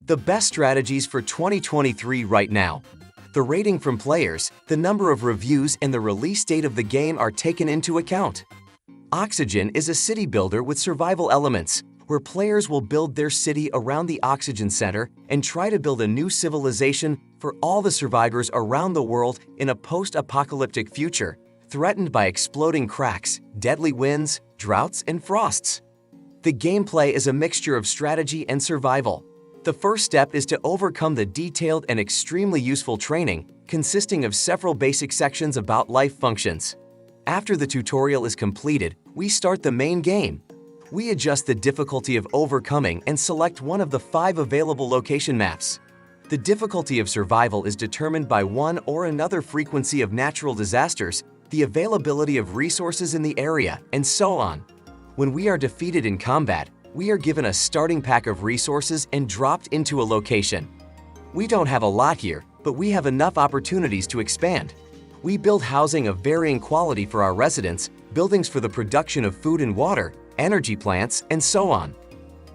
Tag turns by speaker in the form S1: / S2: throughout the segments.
S1: The best strategies for 2023 right now. The rating from players, the number of reviews, and the release date of the game are taken into account. Oxygen is a city builder with survival elements, where players will build their city around the oxygen center and try to build a new civilization for all the survivors around the world in a post-apocalyptic future, threatened by exploding cracks, deadly winds, droughts, and frosts. The gameplay is a mixture of strategy and survival. The first step is to overcome the detailed and extremely useful training, consisting of several basic sections about life functions. After the tutorial is completed, we start the main game. We adjust the difficulty of overcoming and select one of the 5 available location maps. The difficulty of survival is determined by one or another frequency of natural disasters, the availability of resources in the area, and so on. When we are defeated in combat, we are given a starting pack of resources and dropped into a location. We don't have a lot here, but we have enough opportunities to expand. We build housing of varying quality for our residents, buildings for the production of food and water, energy plants, and so on.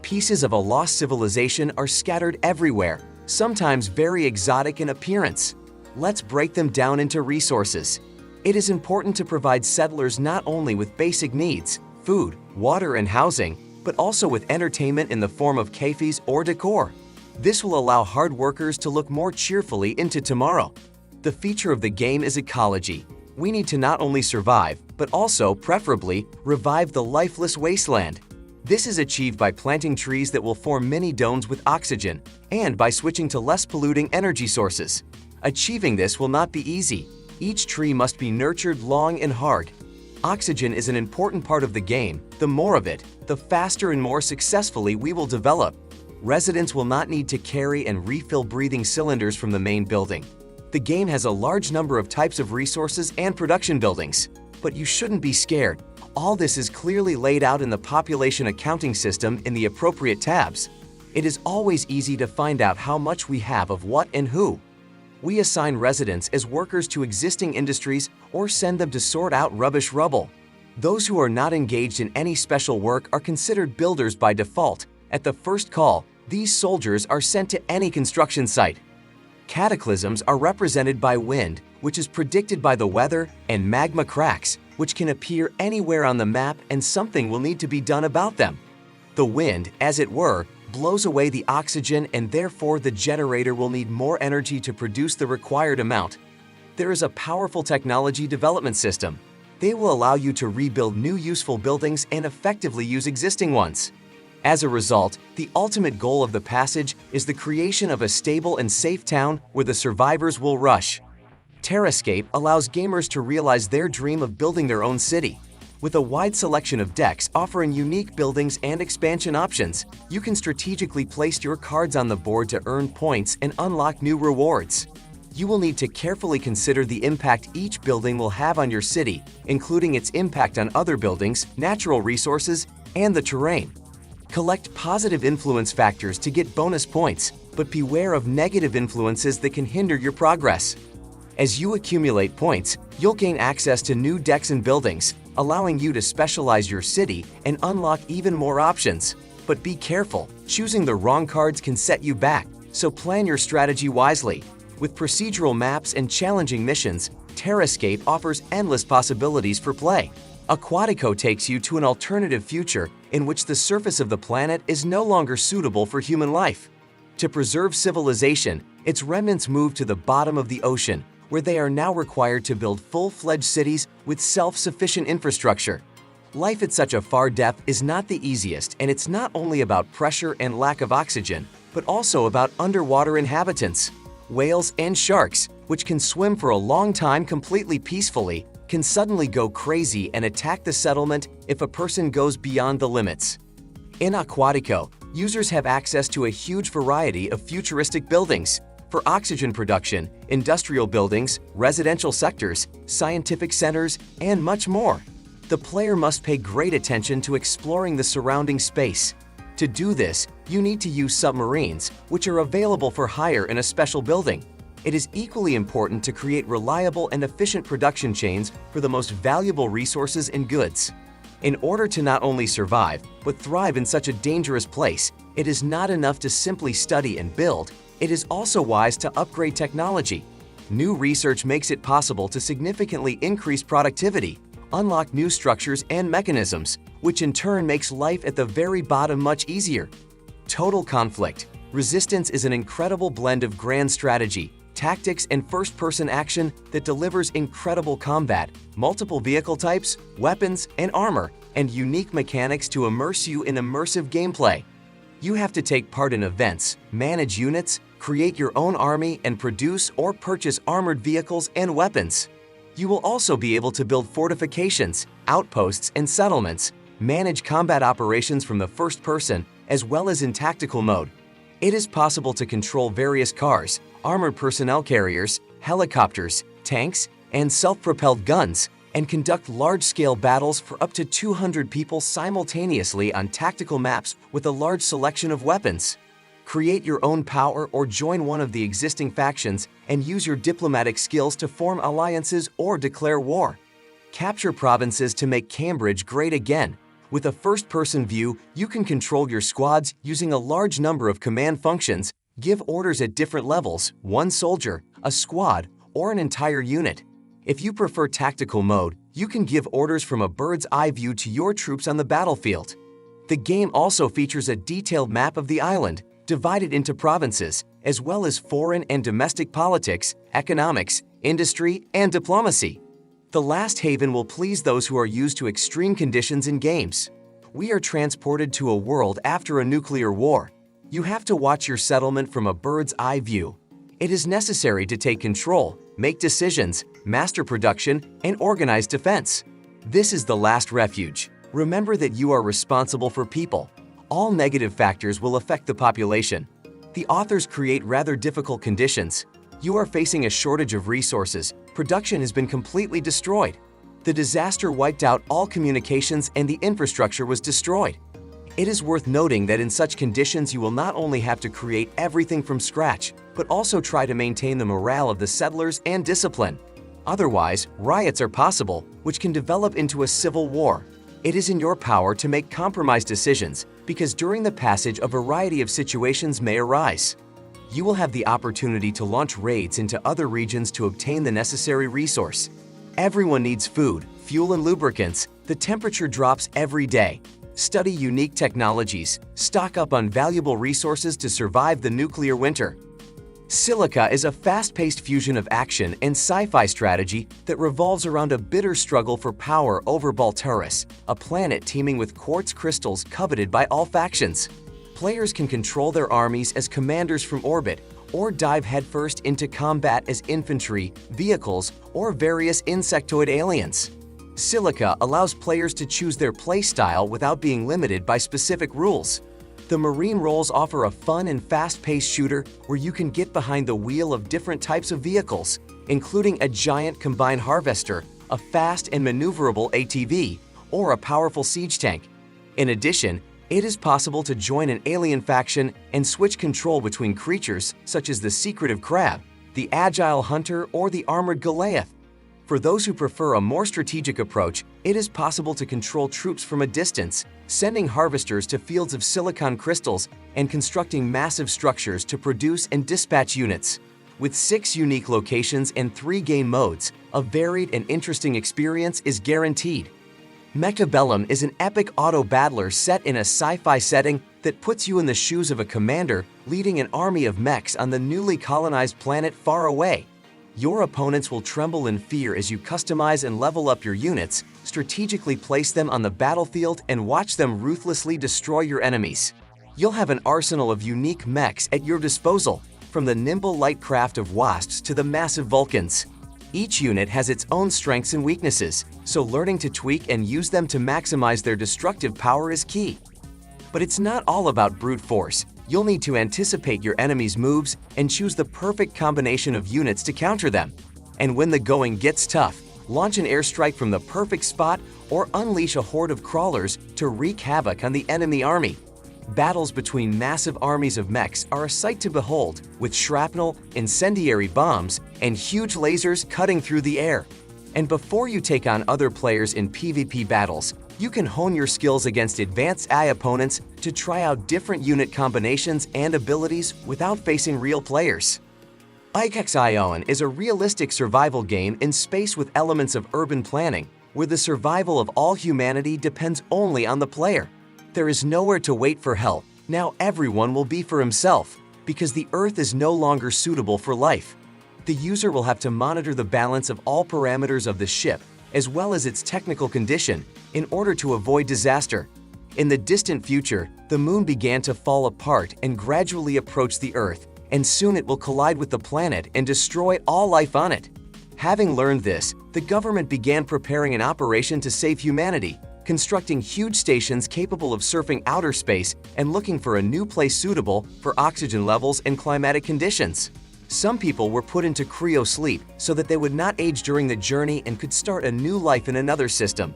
S1: Pieces of a lost civilization are scattered everywhere, sometimes very exotic in appearance. Let's break them down into resources. It is important to provide settlers not only with basic needs, food, water, and housing, but also with entertainment in the form of cafes or decor. This will allow hard workers to look more cheerfully into tomorrow. The feature of the game is ecology. We need to not only survive, but also, preferably, revive the lifeless wasteland. This is achieved by planting trees that will form mini domes with oxygen, and by switching to less polluting energy sources. Achieving this will not be easy. Each tree must be nurtured long and hard. Oxygen is an important part of the game. The more of it, the faster and more successfully we will develop. Residents will not need to carry and refill breathing cylinders from the main building. The game has a large number of types of resources and production buildings. But you shouldn't be scared. All this is clearly laid out in the population accounting system in the appropriate tabs. It is always easy to find out how much we have of what and who. We assign residents as workers to existing industries or send them to sort out rubbish rubble. Those who are not engaged in any special work are considered builders by default. At the first call, these soldiers are sent to any construction site. Cataclysms are represented by wind, which is predicted by the weather, and magma cracks, which can appear anywhere on the map, and something will need to be done about them. The wind, as it were, blows away the oxygen, and therefore the generator will need more energy to produce the required amount. There is a powerful technology development system. They will allow you to rebuild new useful buildings and effectively use existing ones. As a result, the ultimate goal of the passage is the creation of a stable and safe town where the survivors will rush. Terrascape allows gamers to realize their dream of building their own city. With a wide selection of decks offering unique buildings and expansion options, you can strategically place your cards on the board to earn points and unlock new rewards. You will need to carefully consider the impact each building will have on your city, including its impact on other buildings, natural resources, and the terrain. Collect positive influence factors to get bonus points, but beware of negative influences that can hinder your progress. As you accumulate points, you'll gain access to new decks and buildings, allowing you to specialize your city and unlock even more options. But be careful, choosing the wrong cards can set you back, so plan your strategy wisely. With procedural maps and challenging missions, Terrascape offers endless possibilities for play. Aquatico takes you to an alternative future in which the surface of the planet is no longer suitable for human life. To preserve civilization, its remnants move to the bottom of the ocean, where they are now required to build full-fledged cities with self-sufficient infrastructure. Life at such a far depth is not the easiest, and it's not only about pressure and lack of oxygen, but also about underwater inhabitants. Whales and sharks, which can swim for a long time completely peacefully, can suddenly go crazy and attack the settlement if a person goes beyond the limits. In Aquatico, users have access to a huge variety of futuristic buildings for oxygen production, industrial buildings, residential sectors, scientific centers, and much more. The player must pay great attention to exploring the surrounding space. To do this, you need to use submarines, which are available for hire in a special building. It is equally important to create reliable and efficient production chains for the most valuable resources and goods. In order to not only survive, but thrive in such a dangerous place, it is not enough to simply study and build, it is also wise to upgrade technology. New research makes it possible to significantly increase productivity, unlock new structures and mechanisms, which in turn makes life at the very bottom much easier. Total conflict. Resistance is an incredible blend of grand strategy, tactics, and first-person action that delivers incredible combat, multiple vehicle types, weapons, and armor, and unique mechanics to immerse you in immersive gameplay. You have to take part in events, manage units, create your own army, and produce or purchase armored vehicles and weapons. You will also be able to build fortifications, outposts, and settlements, manage combat operations from the first person, as well as in tactical mode. It is possible to control various cars, armored personnel carriers, helicopters, tanks, and self-propelled guns, and conduct large-scale battles for up to 200 people simultaneously on tactical maps with a large selection of weapons. Create your own power or join one of the existing factions and use your diplomatic skills to form alliances or declare war. Capture provinces to make Cambridge great again. With a first-person view, you can control your squads using a large number of command functions, give orders at different levels, one soldier, a squad, or an entire unit. If you prefer tactical mode, you can give orders from a bird's eye view to your troops on the battlefield. The game also features a detailed map of the island, divided into provinces, as well as foreign and domestic politics, economics, industry, and diplomacy. The last haven will please those who are used to extreme conditions in games. We are transported to a world after a nuclear war. You have to watch your settlement from a bird's eye view. It is necessary to take control, make decisions, master production, and organize defense. This is the last refuge. Remember that you are responsible for people. All negative factors will affect the population. The authors create rather difficult conditions. You are facing a shortage of resources. Production has been completely destroyed. The disaster wiped out all communications and the infrastructure was destroyed. It is worth noting that in such conditions you will not only have to create everything from scratch, but also try to maintain the morale of the settlers and discipline. Otherwise, riots are possible, which can develop into a civil war. It is in your power to make compromise decisions, because during the passage a variety of situations may arise. You will have the opportunity to launch raids into other regions to obtain the necessary resource. Everyone needs food, fuel, and lubricants. The temperature drops every day. Study unique technologies. Stock up on valuable resources to survive the nuclear winter. Silica is a fast-paced fusion of action and sci-fi strategy that revolves around a bitter struggle for power over Baltaris, a planet teeming with quartz crystals coveted by all factions. Players can control their armies as commanders from orbit, or dive headfirst into combat as infantry, vehicles, or various insectoid aliens. Silica allows players to choose their playstyle without being limited by specific rules. The Marine roles offer a fun and fast-paced shooter where you can get behind the wheel of different types of vehicles, including a giant combined harvester, a fast and maneuverable ATV, or a powerful siege tank. In addition, it is possible to join an alien faction and switch control between creatures such as the secretive crab, the agile hunter, or the armored Goliath. For those who prefer a more strategic approach, it is possible to control troops from a distance, sending harvesters to fields of silicon crystals and constructing massive structures to produce and dispatch units. With 6 unique locations and 3 game modes, a varied and interesting experience is guaranteed. Mechabellum is an epic auto-battler set in a sci-fi setting that puts you in the shoes of a commander leading an army of mechs on the newly colonized planet far away. Your opponents will tremble in fear as you customize and level up your units, strategically place them on the battlefield, and watch them ruthlessly destroy your enemies. You'll have an arsenal of unique mechs at your disposal, from the nimble light craft of wasps to the massive Vulcans. Each unit has its own strengths and weaknesses, so learning to tweak and use them to maximize their destructive power is key. But it's not all about brute force. You'll need to anticipate your enemy's moves and choose the perfect combination of units to counter them. And when the going gets tough, launch an airstrike from the perfect spot or unleash a horde of crawlers to wreak havoc on the enemy army. Battles between massive armies of mechs are a sight to behold, with shrapnel, incendiary bombs, and huge lasers cutting through the air. And before you take on other players in PvP battles, you can hone your skills against advanced AI opponents to try out different unit combinations and abilities without facing real players. Oyunlarını is a realistic survival game in space with elements of urban planning, where the survival of all humanity depends only on the player. There is nowhere to wait for help. Now everyone will be for himself, because the Earth is no longer suitable for life. The user will have to monitor the balance of all parameters of the ship, as well as its technical condition, in order to avoid disaster. In the distant future, the Moon began to fall apart and gradually approach the Earth, and soon it will collide with the planet and destroy all life on it. Having learned this, the government began preparing an operation to save humanity, constructing huge stations capable of surfing outer space and looking for a new place suitable for oxygen levels and climatic conditions. Some people were put into cryo-sleep so that they would not age during the journey and could start a new life in another system.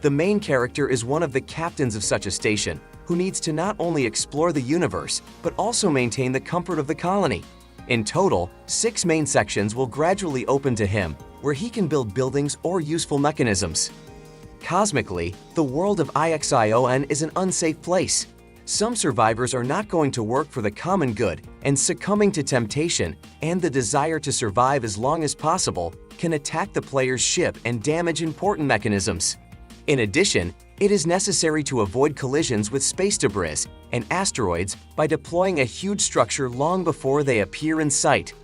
S1: The main character is one of the captains of such a station, who needs to not only explore the universe, but also maintain the comfort of the colony. In total, 6 main sections will gradually open to him, where he can build buildings or useful mechanisms. Cosmically, the world of Oyun is an unsafe place. Some survivors are not going to work for the common good, and succumbing to temptation and the desire to survive as long as possible can attack the player's ship and damage important mechanisms. In addition, it is necessary to avoid collisions with space debris and asteroids by deploying a huge structure long before they appear in sight.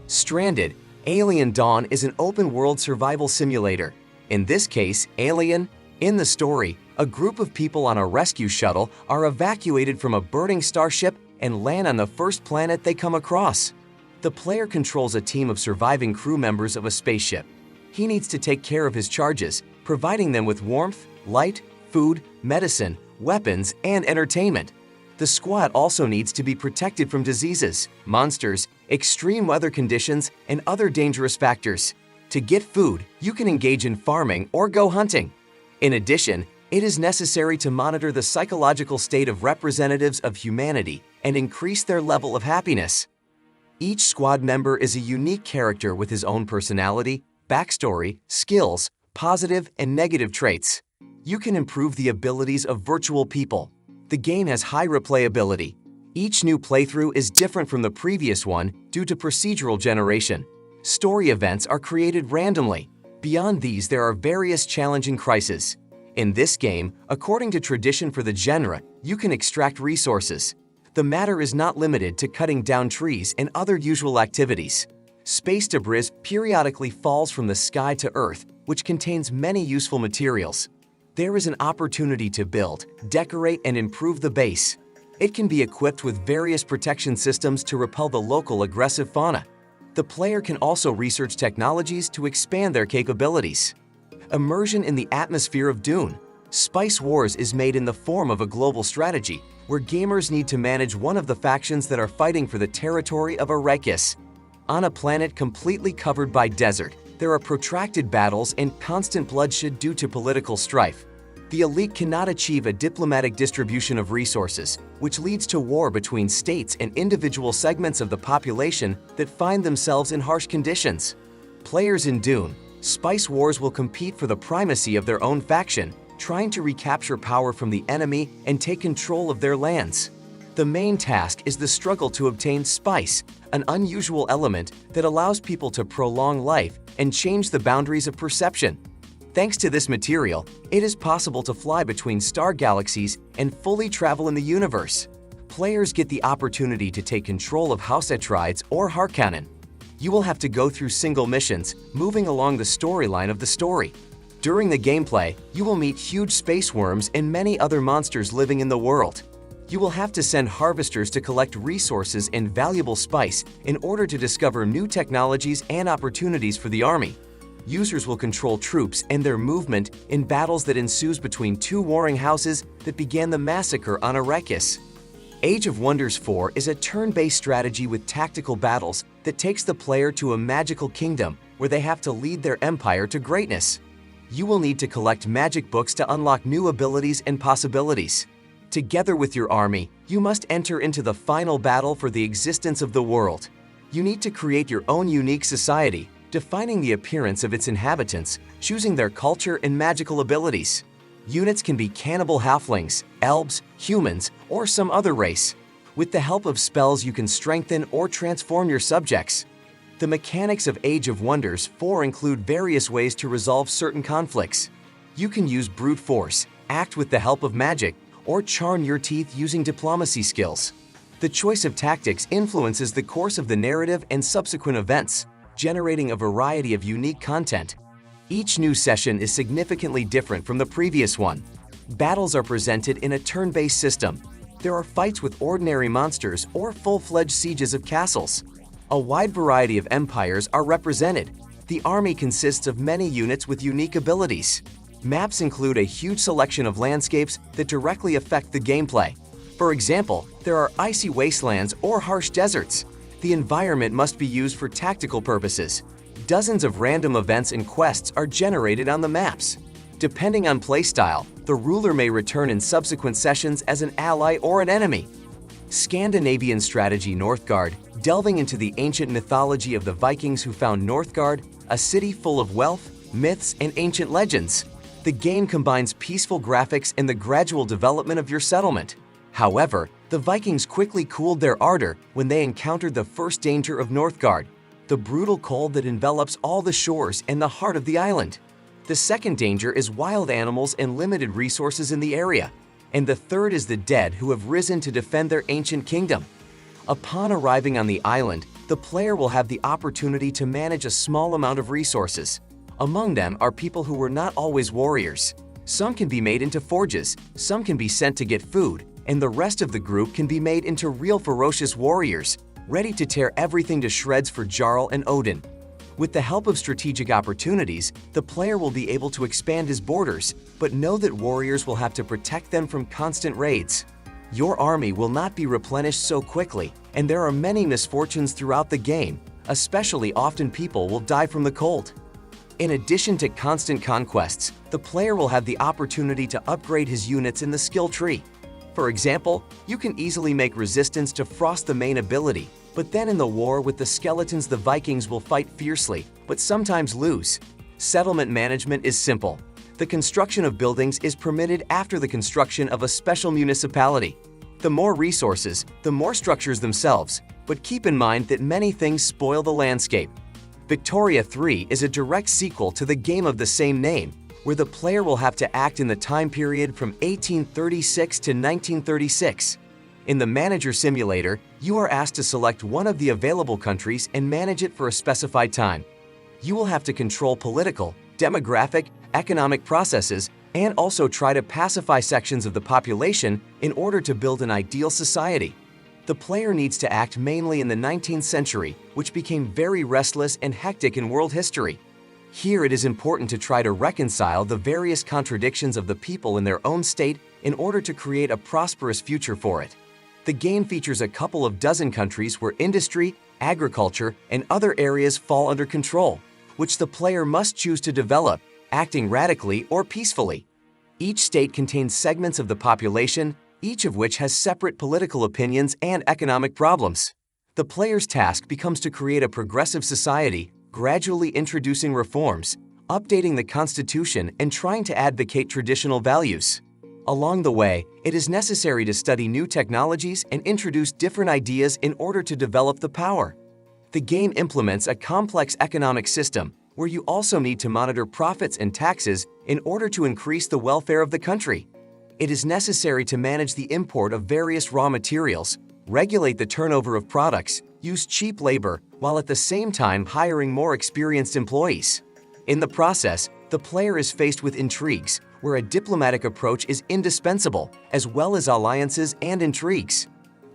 S1: Stranded: Alien Dawn is an open-world survival simulator. In this case, Alien. In the story, a group of people on a rescue shuttle are evacuated from a burning starship and land on the first planet they come across. The player controls a team of surviving crew members of a spaceship. He needs to take care of his charges, providing them with warmth, light, food, medicine, weapons, and entertainment. The squad also needs to be protected from diseases, monsters, extreme weather conditions, and other dangerous factors. To get food, you can engage in farming or go hunting. In addition, it is necessary to monitor the psychological state of representatives of humanity and increase their level of happiness. Each squad member is a unique character with his own personality, backstory, skills, positive and negative traits. You can improve the abilities of virtual people. The game has high replayability. Each new playthrough is different from the previous one due to procedural generation. Story events are created randomly. Beyond these, there are various challenging crises. In this game, according to tradition for the genre, you can extract resources. The matter is not limited to cutting down trees and other usual activities. Space debris periodically falls from the sky to Earth, which contains many useful materials. There is an opportunity to build, decorate, and improve the base. It can be equipped with various protection systems to repel the local aggressive fauna. The player can also research technologies to expand their capabilities. Immersion in the atmosphere of Dune. Spice Wars is made in the form of a global strategy, where gamers need to manage one of the factions that are fighting for the territory of Arrakis. On a planet completely covered by desert, there are protracted battles and constant bloodshed due to political strife. The elite cannot achieve a diplomatic distribution of resources, which leads to war between states and individual segments of the population that find themselves in harsh conditions. Players in Dune: Spice Wars will compete for the primacy of their own faction, trying to recapture power from the enemy and take control of their lands. The main task is the struggle to obtain spice, an unusual element that allows people to prolong life and change the boundaries of perception. Thanks to this material, it is possible to fly between star galaxies and fully travel in the universe. Players get the opportunity to take control of House Atreides or Harkonnen. You will have to go through single missions, moving along the storyline of the story. During the gameplay, you will meet huge space worms and many other monsters living in the world. You will have to send harvesters to collect resources and valuable spice in order to discover new technologies and opportunities for the army. Users will control troops and their movement in battles that ensues between two warring houses that began the massacre on Arrakis. Age of Wonders 4 is a turn-based strategy with tactical battles that takes the player to a magical kingdom where they have to lead their empire to greatness. You will need to collect magic books to unlock new abilities and possibilities. Together with your army, you must enter into the final battle for the existence of the world. You need to create your own unique society, defining the appearance of its inhabitants, choosing their culture and magical abilities. Units can be cannibal halflings, elves, humans, or some other race. With the help of spells, you can strengthen or transform your subjects. The mechanics of Age of Wonders 4 include various ways to resolve certain conflicts. You can use brute force, act with the help of magic, or charm your teeth using diplomacy skills. The choice of tactics influences the course of the narrative and subsequent events, generating a variety of unique content. Each new session is significantly different from the previous one. Battles are presented in a turn-based system. There are fights with ordinary monsters or full-fledged sieges of castles. A wide variety of empires are represented. The army consists of many units with unique abilities. Maps include a huge selection of landscapes that directly affect the gameplay. For example, there are icy wastelands or harsh deserts. The environment must be used for tactical purposes. Dozens of random events and quests are generated on the maps. Depending on playstyle, the ruler may return in subsequent sessions as an ally or an enemy. Scandinavian strategy Northgard, delving into the ancient mythology of the Vikings who found Northgard, a city full of wealth, myths, and ancient legends. The game combines peaceful graphics and the gradual development of your settlement. However, the Vikings quickly cooled their ardor when they encountered the first danger of Northgard, the brutal cold that envelops all the shores and the heart of the island. The second danger is wild animals and limited resources in the area. And the third is the dead who have risen to defend their ancient kingdom. Upon arriving on the island, the player will have the opportunity to manage a small amount of resources. Among them are people who were not always warriors. Some can be made into forges, some can be sent to get food, and the rest of the group can be made into real ferocious warriors, ready to tear everything to shreds for Jarl and Odin. With the help of strategic opportunities, the player will be able to expand his borders, but know that warriors will have to protect them from constant raids. Your army will not be replenished so quickly, and there are many misfortunes throughout the game, especially often people will die from the cold. In addition to constant conquests, the player will have the opportunity to upgrade his units in the skill tree. For example, you can easily make resistance to Frost the main ability, but then in the war with the skeletons the Vikings will fight fiercely, but sometimes lose. Settlement management is simple. The construction of buildings is permitted after the construction of a special municipality. The more resources, the more structures themselves, but keep in mind that many things spoil the landscape. Victoria 3 is a direct sequel to the game of the same name, where the player will have to act in the time period from 1836 to 1936. In the Manager Simulator, you are asked to select one of the available countries and manage it for a specified time. You will have to control political, demographic, economic processes, and also try to pacify sections of the population in order to build an ideal society. The player needs to act mainly in the 19th century, which became very restless and hectic in world history. Here it is important to try to reconcile the various contradictions of the people in their own state in order to create a prosperous future for it. The game features a couple of dozen countries where industry, agriculture, and other areas fall under control, which the player must choose to develop, acting radically or peacefully. Each state contains segments of the population, each of which has separate political opinions and economic problems. The player's task becomes to create a progressive society, gradually introducing reforms, updating the constitution, and trying to advocate traditional values. Along the way, it is necessary to study new technologies and introduce different ideas in order to develop the power. The game implements a complex economic system where you also need to monitor profits and taxes in order to increase the welfare of the country. It is necessary to manage the import of various raw materials, regulate the turnover of products, use cheap labor, while at the same time hiring more experienced employees. In the process, the player is faced with intrigues, where a diplomatic approach is indispensable, as well as alliances and intrigues.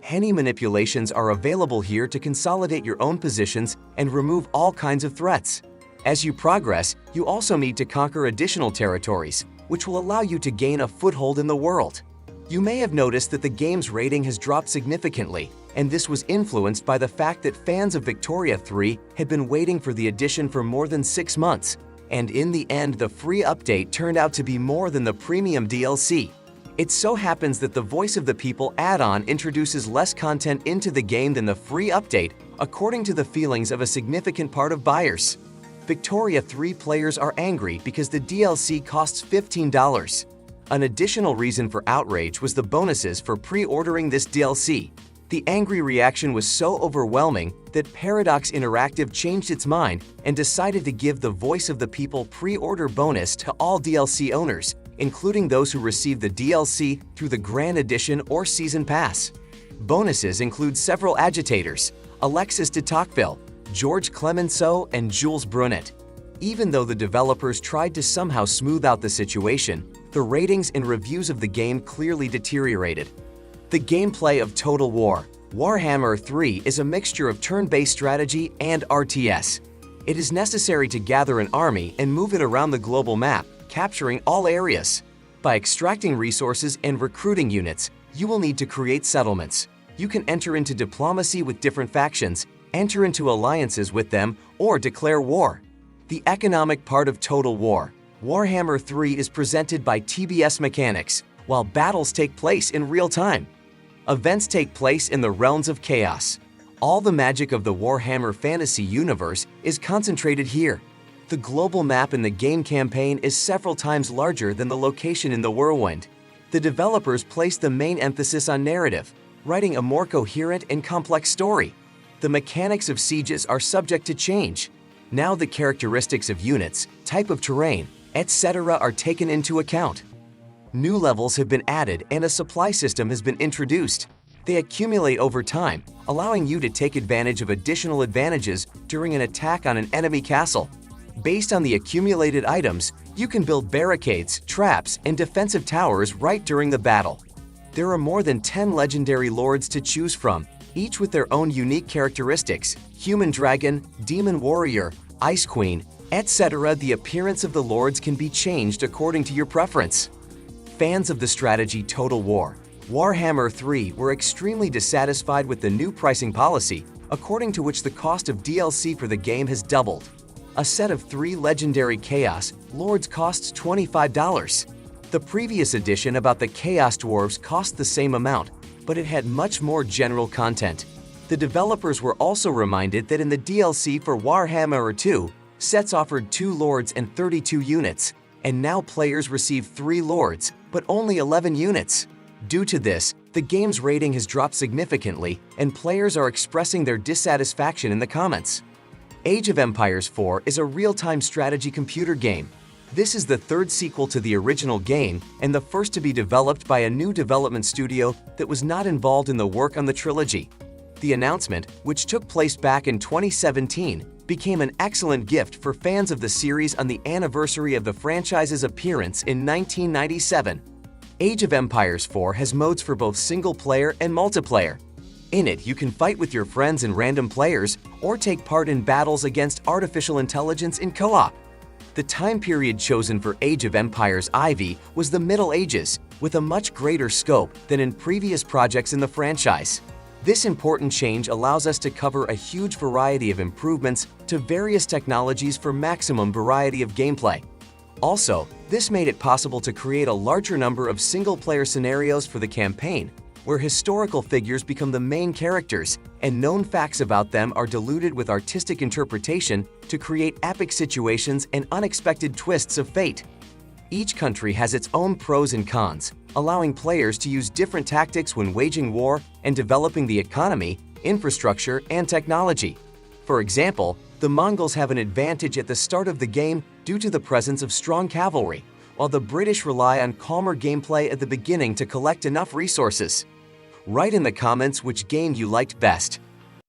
S1: Any manipulations are available here to consolidate your own positions and remove all kinds of threats. As you progress, you also need to conquer additional territories, which will allow you to gain a foothold in the world. You may have noticed that the game's rating has dropped significantly, and this was influenced by the fact that fans of Victoria 3 had been waiting for the edition for more than 6 months, and in the end the free update turned out to be more than the premium DLC. It so happens that the Voice of the People add-on introduces less content into the game than the free update, according to the feelings of a significant part of buyers. Victoria 3 players are angry because the DLC costs $15. An additional reason for outrage was the bonuses for pre-ordering this DLC. The angry reaction was so overwhelming that Paradox Interactive changed its mind and decided to give the Voice of the People pre-order bonus to all DLC owners, including those who received the DLC through the Grand Edition or Season Pass. Bonuses include several agitators: Alexis de Tocqueville, George Clemenceau, and Jules Brunet. Even though the developers tried to somehow smooth out the situation, the ratings and reviews of the game clearly deteriorated. The gameplay of Total War Warhammer 3 is a mixture of turn-based strategy and RTS. It is necessary to gather an army and move it around the global map, capturing all areas. By extracting resources and recruiting units, you will need to create settlements. You can enter into diplomacy with different factions, enter into alliances with them, or declare war. The economic part of Total War Warhammer 3 is presented by TBS mechanics, while battles take place in real time. Events take place in the realms of chaos. All the magic of the Warhammer fantasy universe is concentrated here. The global map in the game campaign is several times larger than the location in the whirlwind. The developers placed the main emphasis on narrative, writing a more coherent and complex story. The mechanics of sieges are subject to change. Now the characteristics of units, type of terrain, etc. are taken into account. New levels have been added and a supply system has been introduced. They accumulate over time, allowing you to take advantage of additional advantages during an attack on an enemy castle. Based on the accumulated items, you can build barricades, traps, and defensive towers right during the battle. There are more than 10 legendary lords to choose from, each with their own unique characteristics: human dragon, demon warrior, ice queen, etc. The appearance of the lords can be changed according to your preference. Fans of the strategy Total War Warhammer 3 were extremely dissatisfied with the new pricing policy, according to which the cost of DLC for the game has doubled. A set of 3 legendary Chaos Lords costs $25. The previous edition about the Chaos Dwarves cost the same amount, but it had much more general content. The developers were also reminded that in the DLC for Warhammer 2, sets offered 2 Lords and 32 units, and now players receive 3 Lords, but only 11 units. Due to this, the game's rating has dropped significantly, and players are expressing their dissatisfaction in the comments. Age of Empires 4 is a real-time strategy computer game. This is the 3rd sequel to the original game and the first to be developed by a new development studio that was not involved in the work on the trilogy. The announcement, which took place back in 2017, became an excellent gift for fans of the series on the anniversary of the franchise's appearance in 1997. Age of Empires 4 has modes for both single-player and multiplayer. In it, you can fight with your friends and random players, or take part in battles against artificial intelligence in co-op. The time period chosen for Age of Empires IV was the Middle Ages, with a much greater scope than in previous projects in the franchise. This important change allows us to cover a huge variety of improvements to various technologies for maximum variety of gameplay. Also, this made it possible to create a larger number of single-player scenarios for the campaign, where historical figures become the main characters and known facts about them are diluted with artistic interpretation to create epic situations and unexpected twists of fate. Each country has its own pros and cons, allowing players to use different tactics when waging war and developing the economy, infrastructure, and technology. For example, the Mongols have an advantage at the start of the game due to the presence of strong cavalry, while the British rely on calmer gameplay at the beginning to collect enough resources. Write in the comments which game you liked best.